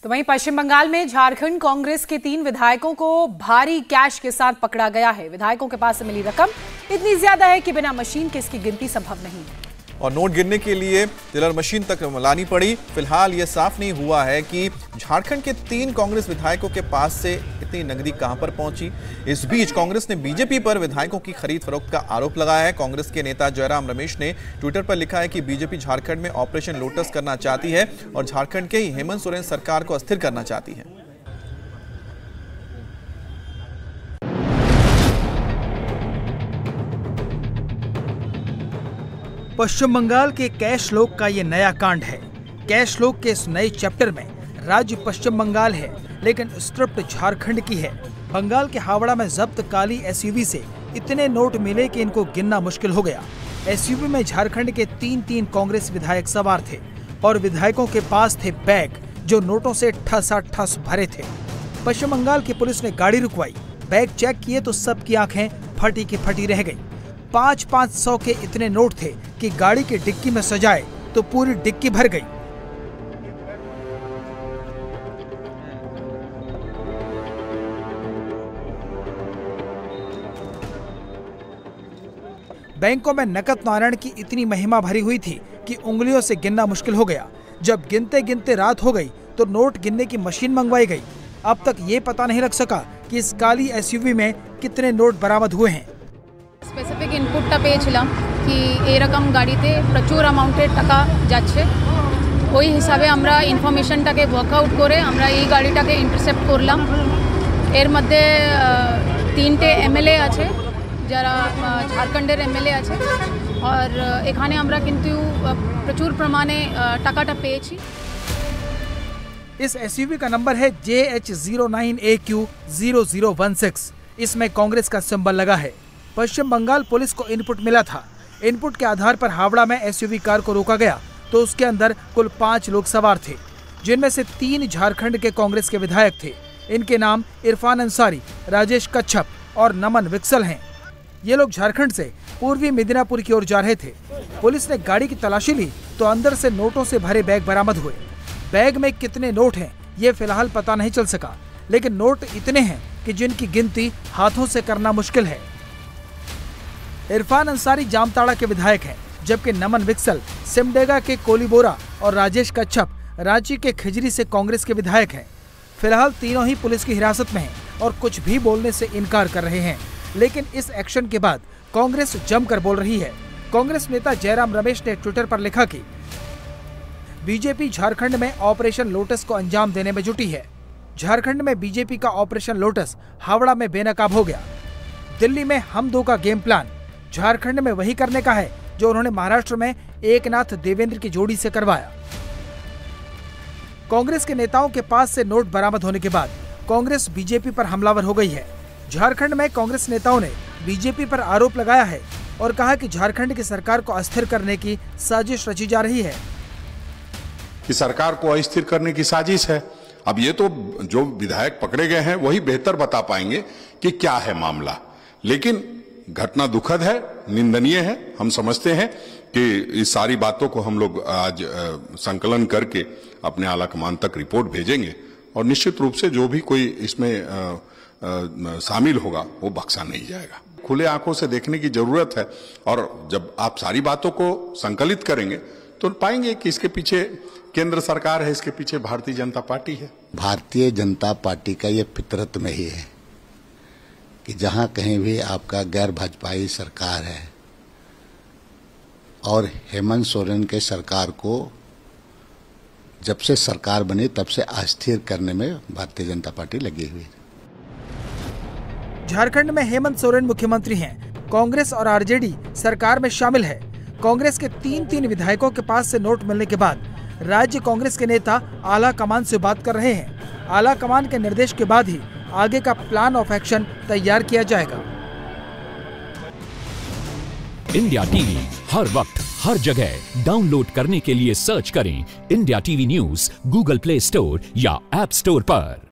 तो वहीं पश्चिम बंगाल में झारखंड कांग्रेस के 3 विधायकों को भारी कैश के साथ पकड़ा गया है। विधायकों के पास से मिली रकम इतनी ज्यादा है कि बिना मशीन के इसकी गिनती संभव नहीं है और नोट गिनने के लिए टेलर मशीन तक लानी पड़ी। फिलहाल यह साफ नहीं हुआ है कि झारखंड के 3 कांग्रेस विधायकों के पास से इतनी नकदी कहां पर पहुंची। इस बीच कांग्रेस ने बीजेपी पर विधायकों की खरीद फरोख्त का आरोप लगाया है। कांग्रेस के नेता जयराम रमेश ने ट्विटर पर लिखा है कि बीजेपी झारखंड में ऑपरेशन लोटस करना चाहती है और झारखंड के ही हेमंत सोरेन सरकार को अस्थिर करना चाहती है। पश्चिम बंगाल के कैश लोक का ये नया कांड है। कैश लोक के इस नए चैप्टर में राज्य पश्चिम बंगाल है, लेकिन स्क्रिप्ट झारखंड की है। बंगाल के हावड़ा में जब्त काली एसयूवी से इतने नोट मिले कि इनको गिनना मुश्किल हो गया। एसयूवी में झारखंड के 3 कांग्रेस विधायक सवार थे और विधायकों के पास थे बैग जो नोटों से ठसाठस भरे थे। पश्चिम बंगाल की पुलिस ने गाड़ी रुकवाई, बैग चेक किए तो सबकी आंखें फटी की फटी रह गई। 500 के इतने नोट थे कि गाड़ी की डिक्की में सजाए तो पूरी डिक्की भर गई। बैंकों में नकद नारायण की इतनी महिमा भरी हुई थी कि उंगलियों से गिनना मुश्किल हो गया। जब गिनते गिनते रात हो गई तो नोट गिनने की मशीन मंगवाई गई। अब तक ये पता नहीं लग सका कि इस काली एसयूवी में कितने नोट बरामद हुए हैं। स्पेसिफिक इनपुटটা পেয়েছিলাম कि এরকম গাড়িতে প্রচুর অ্যামাউন্টের টাকা যাচ্ছে। ওই হিসাবে আমরা ইনফরমেশনটাকে ওয়ার্কআউট করে আমরা এই গাড়িটাকে ইন্টারসেপ্ট করলাম। এর মধ্যে 3টে এমএলএ আছে যারা ঝাড়খণ্ডের এমএলএ আছে আর এখানে আমরা কিন্তু প্রচুর প্রমাণে টাকাটা পেয়েছি। इस एसयूवी का नंबर है JH09AQ0016। इसमें कांग्रेस का सिंबल लगा है। पश्चिम बंगाल पुलिस को इनपुट मिला था। इनपुट के आधार पर हावड़ा में एसयूवी कार को रोका गया तो उसके अंदर कुल 5 लोग सवार थे, जिनमें से 3 झारखंड के कांग्रेस के विधायक थे। इनके नाम इरफान अंसारी, राजेश कच्छप और नमन विक्सल हैं। ये लोग झारखंड से पूर्वी मिदनापुर की ओर जा रहे थे। पुलिस ने गाड़ी की तलाशी ली तो अंदर से नोटों से भरे बैग बरामद हुए। बैग में कितने नोट हैं ये फिलहाल पता नहीं चल सका, लेकिन नोट इतने हैं कि जिनकी गिनती हाथों से करना मुश्किल है। इरफान अंसारी जामताड़ा के विधायक हैं, जबकि नमन विक्सल सिमडेगा के कोलीबोरा और राजेश कच्छप रांची के खिजरी से कांग्रेस के विधायक हैं। फिलहाल तीनों ही पुलिस की हिरासत में हैं और कुछ भी बोलने से इनकार कर रहे हैं। लेकिन इस एक्शन के बाद कांग्रेस जमकर बोल रही है। कांग्रेस नेता जयराम रमेश ने ट्विटर पर लिखा कि बीजेपी झारखंड में ऑपरेशन लोटस को अंजाम देने में जुटी है। झारखंड में बीजेपी का ऑपरेशन लोटस हावड़ा में बेनकाब हो गया। दिल्ली में हम दो का गेम प्लान झारखंड में वही करने का है जो उन्होंने महाराष्ट्र में एकनाथ देवेंद्र की जोड़ी से करवाया। कांग्रेस के नेताओं के पास से नोट बरामद होने के बाद कांग्रेस बीजेपी पर हमलावर हो गई है। झारखंड में कांग्रेस नेताओं ने बीजेपी पर आरोप लगाया है और कहा कि झारखंड की सरकार को अस्थिर करने की साजिश रची जा रही है। कि सरकार को अस्थिर करने की साजिश है। अब ये तो जो विधायक पकड़े गए हैं वही बेहतर बता पाएंगे कि क्या है मामला, लेकिन घटना दुखद है, निंदनीय है। हम समझते हैं कि इस सारी बातों को हम लोग आज संकलन करके अपने आला कमान तक रिपोर्ट भेजेंगे और निश्चित रूप से जो भी कोई इसमें शामिल होगा वो बख्शा नहीं जाएगा। खुले आंखों से देखने की जरूरत है और जब आप सारी बातों को संकलित करेंगे तो पाएंगे कि इसके पीछे केंद्र सरकार है, इसके पीछे भारतीय जनता पार्टी है। भारतीय जनता पार्टी का ये फितरत में ही है कि जहां कहीं भी आपका गैर भाजपाई सरकार है और हेमंत सोरेन के सरकार को जब से सरकार बनी तब से अस्थिर करने में भारतीय जनता पार्टी लगी हुई है। झारखंड में हेमंत सोरेन मुख्यमंत्री हैं। कांग्रेस और आरजेडी सरकार में शामिल है। कांग्रेस के 3 विधायकों के पास से नोट मिलने के बाद राज्य कांग्रेस के नेता आला कमान से बात कर रहे हैं। आला कमान के निर्देश के बाद ही आगे का प्लान ऑफ एक्शन तैयार किया जाएगा। इंडिया टीवी हर वक्त हर जगह डाउनलोड करने के लिए सर्च करें India TV news Google play store या ऐप स्टोर पर।